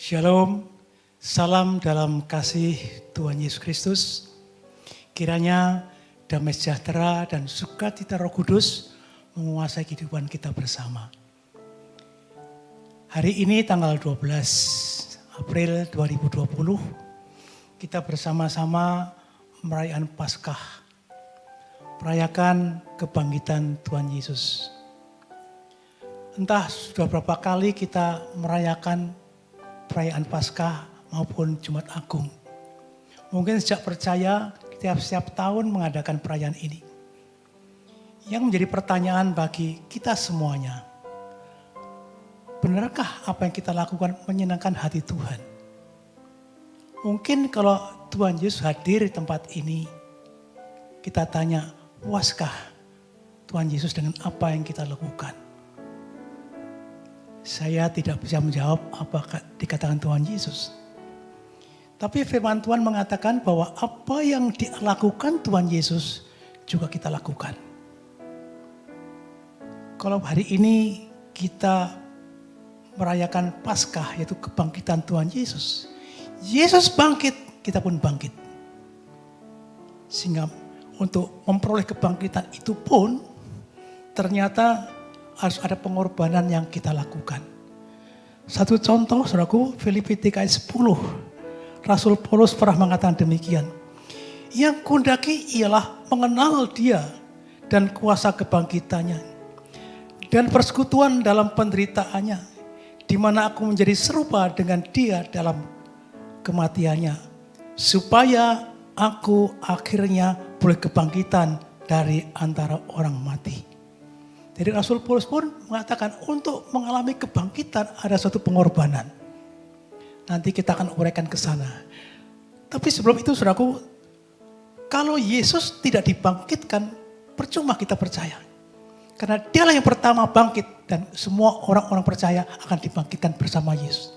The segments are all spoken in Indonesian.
Shalom, salam dalam kasih Tuhan Yesus Kristus. Kiranya damai sejahtera dan sukacita Roh Kudus menguasai kehidupan kita bersama. Hari ini tanggal 12 April 2020, kita bersama-sama merayakan Paskah, merayakan kebangkitan Tuhan Yesus. Entah sudah berapa kali kita merayakan perayaan Paskah maupun Jumat Agung. Mungkin sejak percaya setiap tahun mengadakan perayaan ini. Yang menjadi pertanyaan bagi kita semuanya, benarkah apa yang kita lakukan menyenangkan hati Tuhan? Mungkin kalau Tuhan Yesus hadir di tempat ini, kita tanya, puaskah Tuhan Yesus dengan apa yang kita lakukan? Saya tidak bisa menjawab apa dikatakan Tuhan Yesus. Tapi firman Tuhan mengatakan bahwa apa yang dilakukan Tuhan Yesus juga kita lakukan. Kalau hari ini kita merayakan Paskah, yaitu kebangkitan Tuhan Yesus. Yesus bangkit, kita pun bangkit. Sehingga untuk memperoleh kebangkitan itu pun ternyata harus ada pengorbanan yang kita lakukan. Satu contoh, saudaraku, Filipi 3 ayat 10. Rasul Paulus pernah mengatakan demikian. Yang kundaki ialah mengenal Dia dan kuasa kebangkitannya. Dan persekutuan dalam penderitaannya. Di mana aku menjadi serupa dengan Dia dalam kematiannya. Supaya aku akhirnya boleh kebangkitan dari antara orang mati. Jadi Rasul Paulus pun mengatakan untuk mengalami kebangkitan ada suatu pengorbanan. Nanti kita akan uraikan ke sana. Tapi sebelum itu saudaraku, kalau Yesus tidak dibangkitkan, percuma kita percaya. Karena Dialah yang pertama bangkit dan semua orang-orang percaya akan dibangkitkan bersama Yesus.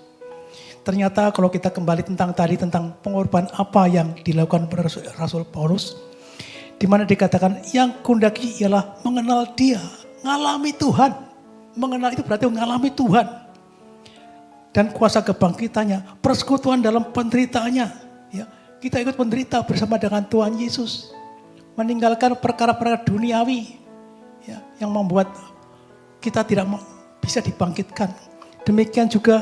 Ternyata kalau kita kembali tentang pengorbanan apa yang dilakukan Rasul Paulus, di mana dikatakan yang kundaki ialah mengenal Dia. Ngalami Tuhan. Mengenal itu berarti mengalami Tuhan. Dan kuasa kebangkitannya. Persekutuan dalam penderitaannya. Ya, kita ikut menderita bersama dengan Tuhan Yesus. Meninggalkan perkara-perkara duniawi. Ya, yang membuat kita tidak bisa dibangkitkan. Demikian juga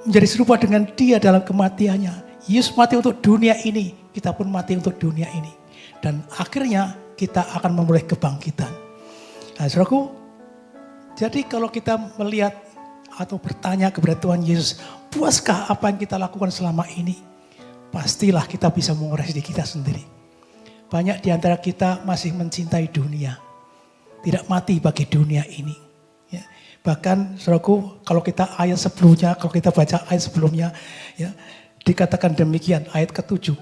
menjadi serupa dengan Dia dalam kematiannya. Yesus mati untuk dunia ini. Kita pun mati untuk dunia ini. Dan akhirnya kita akan memulai kebangkitan. Nah, saudaraku, jadi kalau kita melihat atau bertanya kepada Tuhan Yesus, puaskah apa yang kita lakukan selama ini? Pastilah kita bisa mengoreksi diri kita sendiri. Banyak di antara kita masih mencintai dunia. Tidak mati bagi dunia ini. Ya. Bahkan, saudaraku, kalau kita ayat sebelumnya, kalau kita baca ayat sebelumnya, ya, dikatakan demikian, ayat ke-7.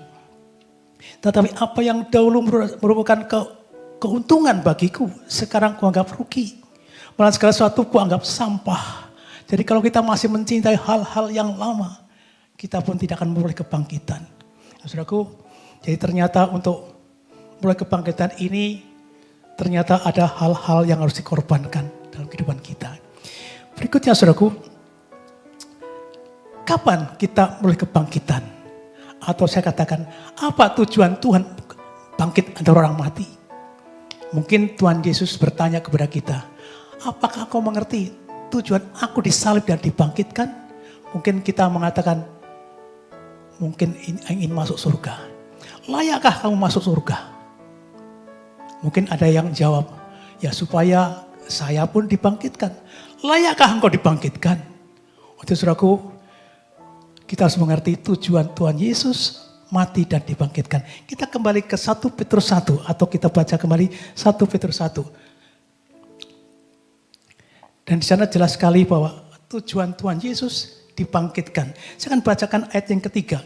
Tetapi apa yang dahulu merupakan keuntungan bagiku, sekarang kuanggap rugi. Malah segala sesuatu kuanggap sampah. Jadi kalau kita masih mencintai hal-hal yang lama, kita pun tidak akan memulai kebangkitan. Nah, saudaraku, jadi ternyata untuk mulai kebangkitan ini, ternyata ada hal-hal yang harus dikorbankan dalam kehidupan kita. Berikutnya saudaraku, kapan kita mulai kebangkitan? Atau saya katakan, apa tujuan Tuhan bangkit antara orang mati? Mungkin Tuhan Yesus bertanya kepada kita, apakah kau mengerti tujuan aku disalib dan dibangkitkan? Mungkin kita mengatakan, mungkin ingin masuk surga. Layakkah kamu masuk surga? Mungkin ada yang jawab, ya supaya saya pun dibangkitkan. Layakkah engkau dibangkitkan? Untuk saudaraku, kita harus mengerti tujuan Tuhan Yesus mati dan dibangkitkan. Kita kembali ke 1 Petrus 1 atau kita baca kembali 1 Petrus 1. Dan di sana jelas sekali bahwa tujuan Tuhan Yesus dibangkitkan. Saya akan bacakan ayat yang ketiga.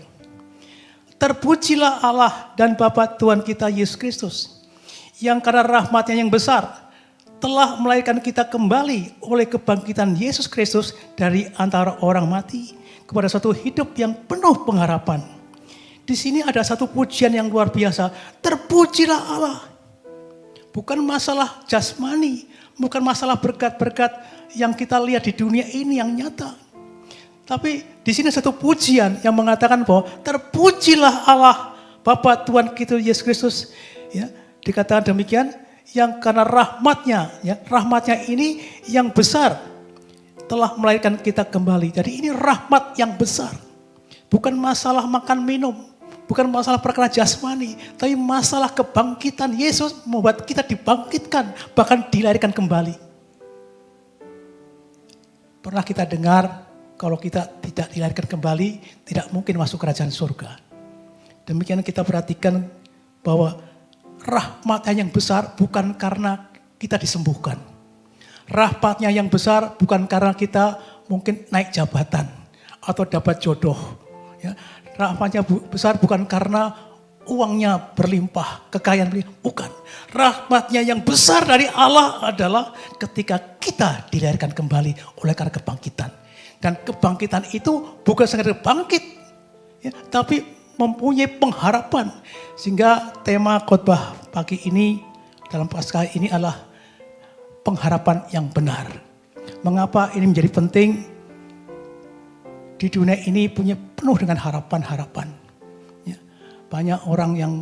Terpujilah Allah dan Bapa Tuhan kita Yesus Kristus, yang karena rahmat-Nya yang besar telah melahirkan kita kembali oleh kebangkitan Yesus Kristus dari antara orang mati kepada suatu hidup yang penuh pengharapan. Di sini ada satu pujian yang luar biasa. Terpujilah Allah. Bukan masalah jasmani. Bukan masalah berkat-berkat yang kita lihat di dunia ini yang nyata. Tapi di sini satu pujian yang mengatakan bahwa terpujilah Allah Bapa Tuhan kita Yesus Kristus. Ya, dikatakan demikian, yang karena rahmatnya, ya, rahmatnya ini yang besar telah melahirkan kita kembali. Jadi ini rahmat yang besar. Bukan masalah makan minum, bukan masalah perkara jasmani, tapi masalah kebangkitan Yesus membuat kita dibangkitkan, bahkan dilahirkan kembali. Pernah kita dengar, kalau kita tidak dilahirkan kembali, tidak mungkin masuk kerajaan surga. Demikian kita perhatikan bahwa rahmatnya yang besar bukan karena kita disembuhkan. Rahmatnya yang besar bukan karena kita mungkin naik jabatan atau dapat jodoh. Ya, rahmatnya besar bukan karena uangnya berlimpah, kekayaan berlimpah. Bukan. Rahmatnya yang besar dari Allah adalah ketika kita dilahirkan kembali oleh karena kebangkitan. Dan kebangkitan itu bukan sekedar bangkit, ya, tapi mempunyai pengharapan. Sehingga tema khotbah pagi ini dalam Paskah ini adalah pengharapan yang benar. Mengapa ini menjadi penting? Di dunia ini punya penuh dengan harapan-harapan. Ya, banyak orang yang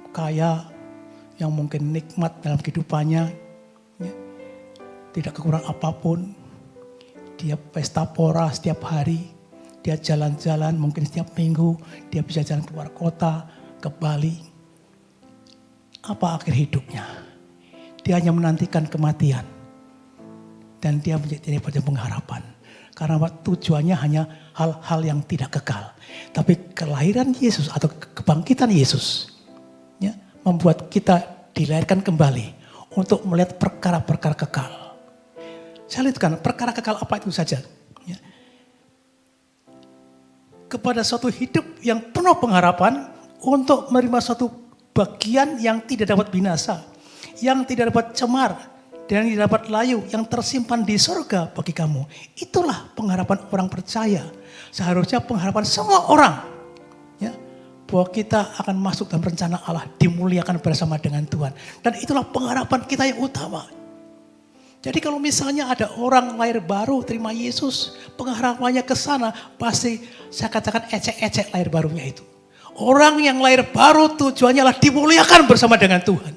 kaya, yang mungkin nikmat dalam kehidupannya, ya, tidak kekurang apapun. Dia pesta pora setiap hari, dia jalan-jalan mungkin setiap minggu, dia bisa jalan keluar kota, ke Bali. Apa akhir hidupnya? Dia hanya menantikan kematian. Dan dia tidak punya pengharapan. Karena tujuannya hanya hal-hal yang tidak kekal. Tapi kelahiran Yesus atau kebangkitan Yesus, ya, membuat kita dilahirkan kembali untuk melihat perkara-perkara kekal. Saya lihatkan perkara kekal apa itu saja. Ya. Kepada suatu hidup yang penuh pengharapan untuk menerima suatu bagian yang tidak dapat binasa, yang tidak dapat cemar, dan yang tidak dapat layu, yang tersimpan di surga bagi kamu. Itulah pengharapan orang percaya. Seharusnya pengharapan semua orang, ya, bahwa kita akan masuk dalam rencana Allah, dimuliakan bersama dengan Tuhan. Dan itulah pengharapan kita yang utama. Jadi kalau misalnya ada orang lahir baru terima Yesus, pengharapannya ke sana, pasti saya katakan ecek-ecek lahir barunya itu. Orang yang lahir baru tujuannya adalah dimuliakan bersama dengan Tuhan.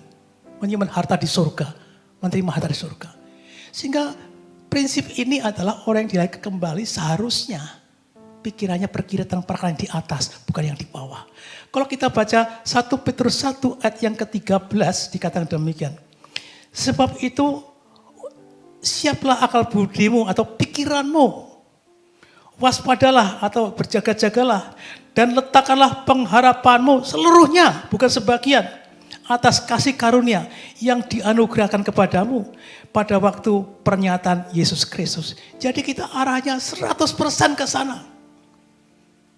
Menyimpan harta di surga, menerima harta di surga. Sehingga prinsip ini adalah orang yang dilahirkan kembali seharusnya pikirannya berkira tentang perkara yang di atas, bukan yang di bawah. Kalau kita baca 1 Petrus 1 ayat yang ke-13 dikatakan demikian. Sebab itu siaplah akal budimu atau pikiranmu. Waspadalah atau berjaga-jagalah. Dan letakkanlah pengharapanmu seluruhnya, bukan sebagian. Atas kasih karunia yang dianugerahkan kepadamu pada waktu pernyataan Yesus Kristus. Jadi kita arahnya 100% ke sana.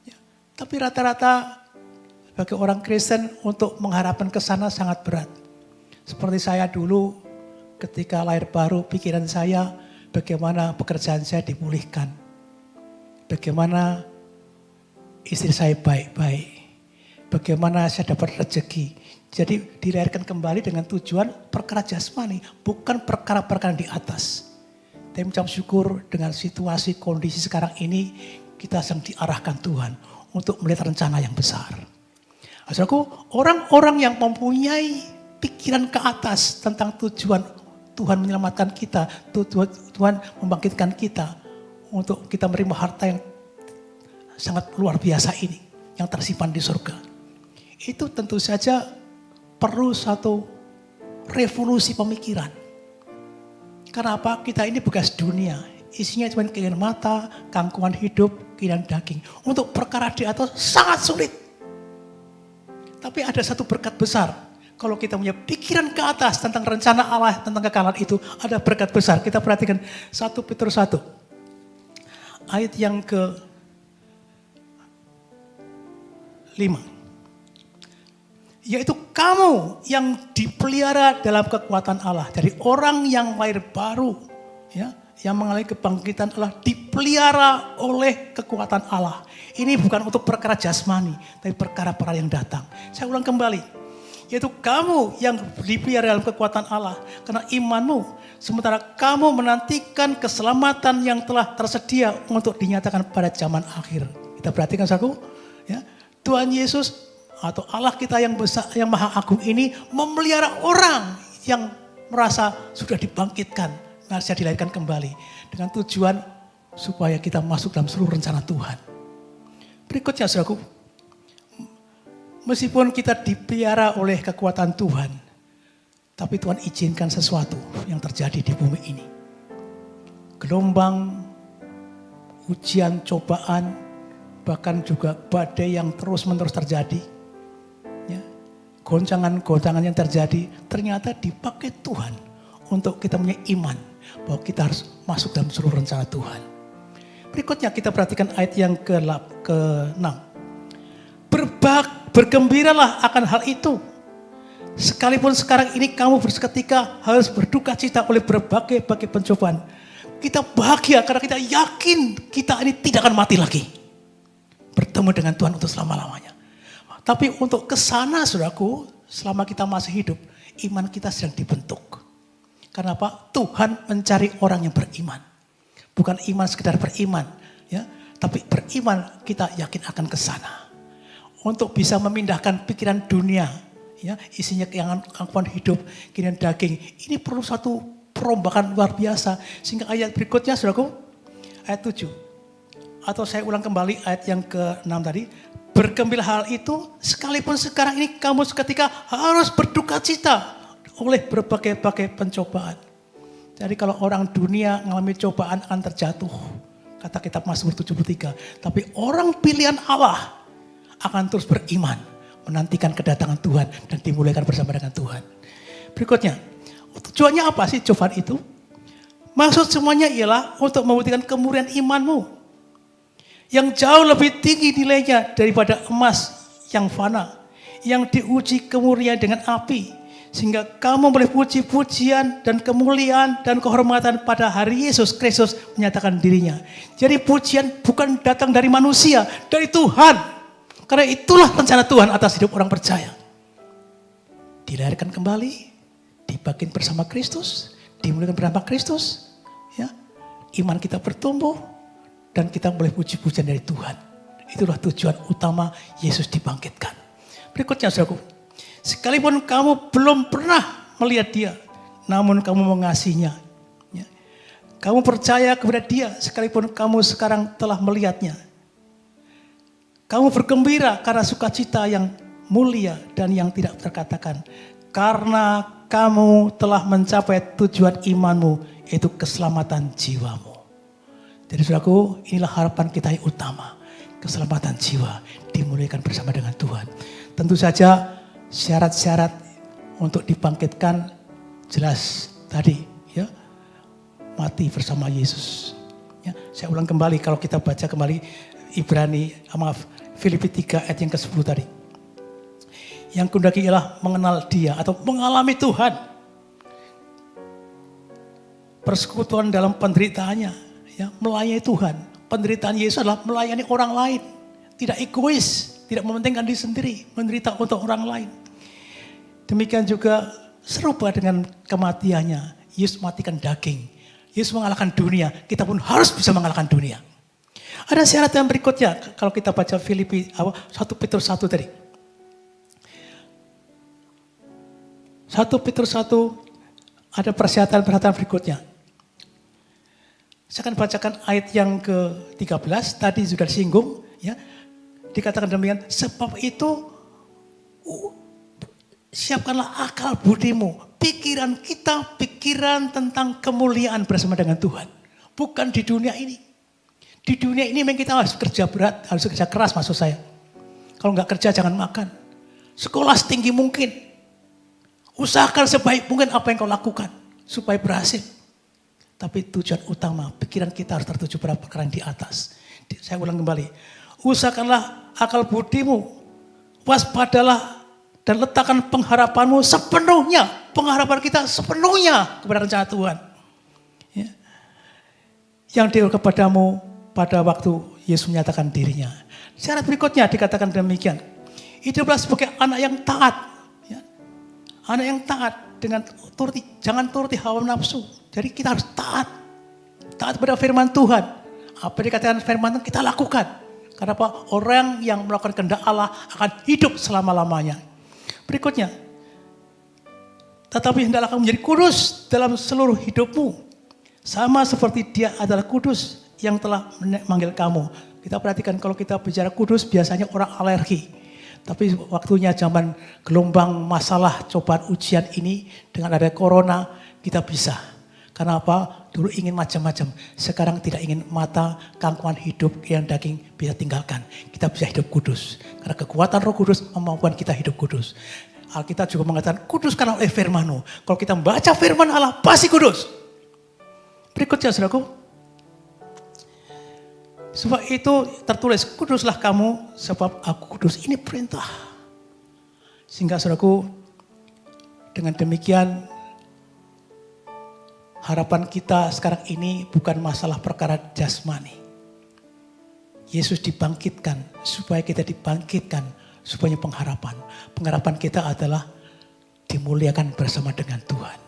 Ya, tapi rata-rata bagi orang Kristen untuk mengharapkan ke sana sangat berat. Seperti saya dulu, ketika lahir baru, pikiran saya bagaimana pekerjaan saya dipulihkan. Bagaimana istri saya baik-baik. Bagaimana saya dapat rezeki. Jadi dilahirkan kembali dengan tujuan perkara jasmani, bukan perkara-perkara di atas. Tapi mengucap syukur dengan situasi, kondisi sekarang ini, kita sedang diarahkan Tuhan untuk melihat rencana yang besar. Saudaraku, orang-orang yang mempunyai pikiran ke atas tentang tujuan Tuhan menyelamatkan kita, Tuhan membangkitkan kita untuk kita menerima harta yang sangat luar biasa ini, yang tersimpan di surga. Itu tentu saja perlu satu revolusi pemikiran. Karena apa? Kita ini bekas dunia, isinya cuma keinginan mata, kangkungan hidup, keinginan daging. Untuk perkara di atas sangat sulit. Tapi ada satu berkat besar. Kalau kita punya pikiran ke atas tentang rencana Allah, tentang kekalahan itu, ada berkat besar. Kita perhatikan 1 Petrus 1. Ayat yang ke-5. Yaitu kamu yang dipelihara dalam kekuatan Allah. Jadi orang yang lahir baru, ya, yang mengalami kebangkitan Allah dipelihara oleh kekuatan Allah. Ini bukan untuk perkara jasmani, tapi perkara-perkara yang datang. Saya ulang kembali. Yaitu kamu yang dipelihara dalam kekuatan Allah karena imanmu. Sementara kamu menantikan keselamatan yang telah tersedia untuk dinyatakan pada zaman akhir. Kita perhatikan saudaraku, ya, Tuhan Yesus atau Allah kita yang besar, yang maha agung ini memelihara orang yang merasa sudah dibangkitkan, merasa dilahirkan kembali. Dengan tujuan supaya kita masuk dalam seluruh rencana Tuhan. Berikutnya saudaraku, meskipun kita dipelihara oleh kekuatan Tuhan, tapi Tuhan izinkan sesuatu yang terjadi di bumi ini. Gelombang, ujian, cobaan, bahkan juga badai yang terus-menerus terjadi. Ya, goncangan-goncangan yang terjadi ternyata dipakai Tuhan untuk kita punya iman bahwa kita harus masuk dalam seluruh rencana Tuhan. Berikutnya kita perhatikan ayat yang ke-6. Bergembiralah akan hal itu. Sekalipun sekarang ini kamu berseketika harus berduka cita oleh berbagai pencobaan. Kita bahagia karena kita yakin kita ini tidak akan mati lagi. Bertemu dengan Tuhan untuk selama-lamanya. Tapi untuk kesana saudaraku, selama kita masih hidup, iman kita sedang dibentuk. Karena apa? Tuhan mencari orang yang beriman. Bukan iman sekedar beriman, ya, tapi beriman kita yakin akan kesana. Untuk bisa memindahkan pikiran dunia, ya, isinya keangkuhan hidup, keinginan daging. Ini perlu satu perombakan luar biasa. Sehingga ayat berikutnya, saudaraku, ayat 7. Atau saya ulang kembali ayat yang ke-6 tadi. Bergembira hal itu, sekalipun sekarang ini kamu seketika harus berduka cita oleh berbagai pencobaan. Jadi kalau orang dunia mengalami cobaan akan terjatuh. Kata kitab Mazmur 73. Tapi orang pilihan Allah akan terus beriman, menantikan kedatangan Tuhan dan dimuliakan bersama dengan Tuhan. Berikutnya, tujuannya apa sih cobaan itu? Maksud semuanya ialah untuk membuktikan kemurnian imanmu. Yang jauh lebih tinggi nilainya daripada emas yang fana. Yang diuji kemurnian dengan api. Sehingga kamu boleh puji-pujian dan kemuliaan dan kehormatan pada hari Yesus Kristus menyatakan dirinya. Jadi pujian bukan datang dari manusia, dari Tuhan. Karena itulah rencana Tuhan atas hidup orang percaya. Dilahirkan kembali, dibangkitkan bersama Kristus, dimuliakan bersama Kristus. Ya, iman kita bertumbuh dan kita boleh puji-pujian dari Tuhan. Itulah tujuan utama Yesus dibangkitkan. Berikutnya saudaraku. Sekalipun kamu belum pernah melihat dia, namun kamu mengasihinya. Ya. Kamu percaya kepada dia, sekalipun kamu sekarang telah melihatnya. Kamu bergembira karena sukacita yang mulia dan yang tidak terkatakan. Karena kamu telah mencapai tujuan imanmu, yaitu keselamatan jiwamu. Jadi saudaraku, inilah harapan kita yang utama. Keselamatan jiwa, dimuliakan bersama dengan Tuhan. Tentu saja, syarat-syarat untuk dibangkitkan jelas tadi, ya, mati bersama Yesus. Ya, saya ulang kembali kalau kita baca kembali Filipi 3 ayat yang ke-10 tadi. Yang kundaki ialah mengenal dia atau mengalami Tuhan. Persekutuan dalam penderitaannya, ya, melayani Tuhan. Penderitaan Yesus adalah melayani orang lain, tidak egois, tidak mementingkan diri sendiri, menderita untuk orang lain. Demikian juga serupa dengan kematiannya. Yesus matikan daging. Yesus mengalahkan dunia. Kita pun harus bisa mengalahkan dunia. Ada syarat yang berikutnya. Kalau kita baca Filipi 1 Petrus 1 tadi. 1 Petrus 1 ada persyaratan berikutnya. Saya akan bacakan ayat yang ke-13. Tadi sudah disinggung. Ya. Dikatakan demikian. Sebab itu siapkanlah akal budimu, pikiran kita, pikiran tentang kemuliaan bersama dengan Tuhan. Bukan di dunia ini. Di dunia ini memang kita harus kerja berat, harus kerja keras maksud saya. Kalau nggak kerja jangan makan. Sekolah setinggi mungkin. Usahakan sebaik mungkin apa yang kau lakukan supaya berhasil. Tapi tujuan utama, pikiran kita harus tertuju pada perkara yang di atas. Saya ulang kembali. Usahakanlah akal budimu, waspadalah dan letakkan pengharapanmu sepenuhnya. Pengharapan kita sepenuhnya kepada rencana Tuhan. Ya. Yang dia kepadamu pada waktu Yesus menyatakan dirinya. Syarat berikutnya dikatakan demikian. Hiduplah sebagai anak yang taat. Ya. Anak yang taat dengan jangan turuti hawa nafsu. Jadi kita harus taat. Taat pada firman Tuhan. Apa yang dikatakan firman Tuhan kita lakukan. Karena apa? Orang yang melakukan kehendak Allah akan hidup selama-lamanya. Berikutnya. Tetapi hendaklah kamu menjadi kudus dalam seluruh hidupmu. Sama seperti Dia adalah kudus yang telah memanggil kamu. Kita perhatikan kalau kita bicara kudus biasanya orang alergi. Tapi waktunya zaman gelombang masalah cobaan ujian ini dengan ada corona kita bisa. Karena apa? Dulu ingin macam-macam. Sekarang tidak ingin mata, kangkuan hidup yang daging bisa tinggalkan. Kita bisa hidup kudus. Karena kekuatan Roh Kudus memampukan kita hidup kudus. Alkitab juga mengatakan kudus karena oleh firman-Mu. Kalau kita membaca firman Allah pasti kudus. Berikutnya saudaraku. Sebab itu tertulis, kuduslah kamu sebab aku kudus. Ini perintah. Sehingga saudaraku, dengan demikian harapan kita sekarang ini bukan masalah perkara jasmani. Yesus dibangkitkan supaya kita dibangkitkan supaya pengharapan. Pengharapan kita adalah dimuliakan bersama dengan Tuhan.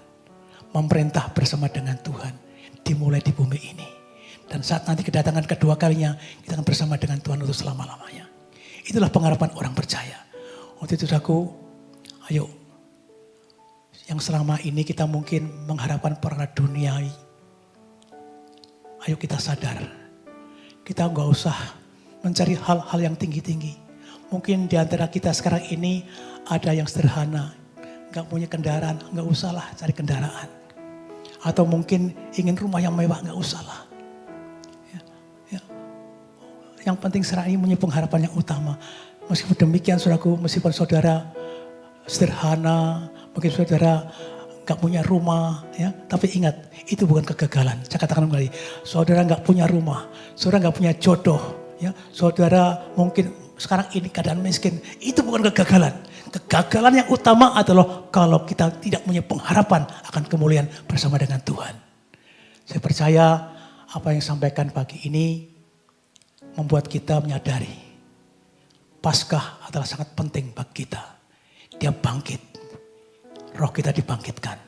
Memerintah bersama dengan Tuhan. Dimulai di bumi ini. Dan saat nanti kedatangan kedua kalinya, kita akan bersama dengan Tuhan untuk selama-lamanya. Itulah pengharapan orang percaya. Untuk itu aku, ayo. Yang selama ini kita mungkin mengharapkan perkara duniawi. Ayo kita sadar. Kita enggak usah mencari hal-hal yang tinggi-tinggi. Mungkin di antara kita sekarang ini ada yang sederhana. Enggak punya kendaraan, enggak usahlah cari kendaraan. Atau mungkin ingin rumah yang mewah, enggak usahlah. Yang penting sekarang ini punya pengharapan yang utama. Meskipun demikian saudaraku, meskipun saudara sederhana, mungkin saudara gak punya rumah, ya, tapi ingat itu bukan kegagalan. Saya katakan kembali, saudara gak punya rumah, saudara gak punya jodoh, ya, saudara mungkin sekarang ini keadaan miskin, itu bukan kegagalan. Kegagalan yang utama adalah kalau kita tidak punya pengharapan akan kemuliaan bersama dengan Tuhan. Saya percaya apa yang disampaikan pagi ini membuat kita menyadari Paskah adalah sangat penting bagi kita. Dia bangkit. Roh kita dibangkitkan.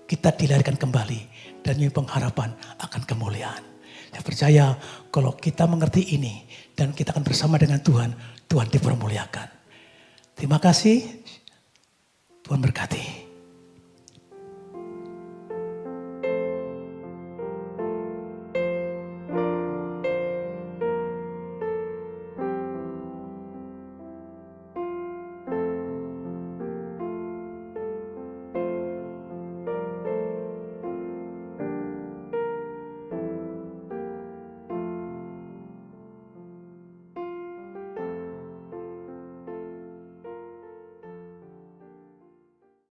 Kita dilahirkan kembali. Dan punya pengharapan akan kemuliaan. Saya percaya kalau kita mengerti ini. Dan kita akan bersama dengan Tuhan. Tuhan dipermuliakan. Terima kasih. Tuhan berkati.